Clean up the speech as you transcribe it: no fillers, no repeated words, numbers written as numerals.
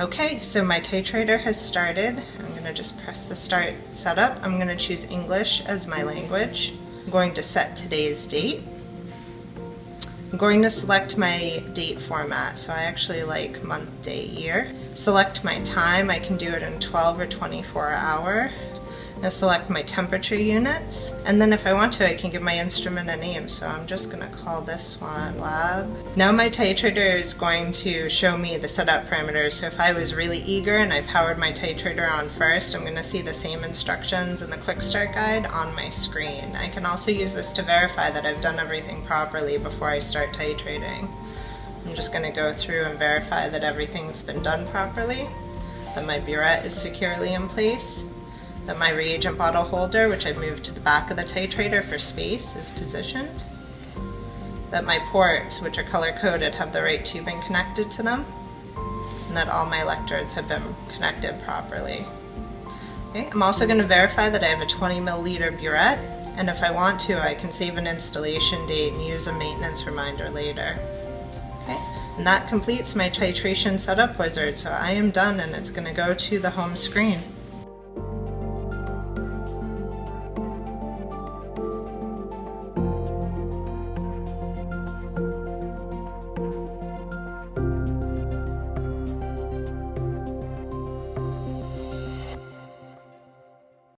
Okay, so my titrator has started. I'm going to just press the start setup. I'm going to choose English as my language. I'm going to set today's date. I'm going to select my date format, so I actually like month, day, year. Select my time. I can do it in 12 or 24 hour. Now select my temperature units, and then if I want to I can give my instrument a name, so I'm just going to call this one lab. Now my titrator is going to show me the setup parameters, so if I was really eager and I powered my titrator on first, I'm going to see the same instructions in the quick start guide on my screen. I can also use this to verify that I've done everything properly before I start titrating. I'm just going to go through and verify that everything's been done properly, that my burette is securely in place, that my reagent bottle holder, which I've moved to the back of the titrator for space, is positioned, that my ports, which are color-coded, have the right tubing connected to them, and that all my electrodes have been connected properly. Okay, I'm also going to verify that I have a 20 milliliter burette, and if I want to, I can save an installation date and use a maintenance reminder later. Okay, and that completes my titration setup wizard, so I am done and it's going to go to the home screen.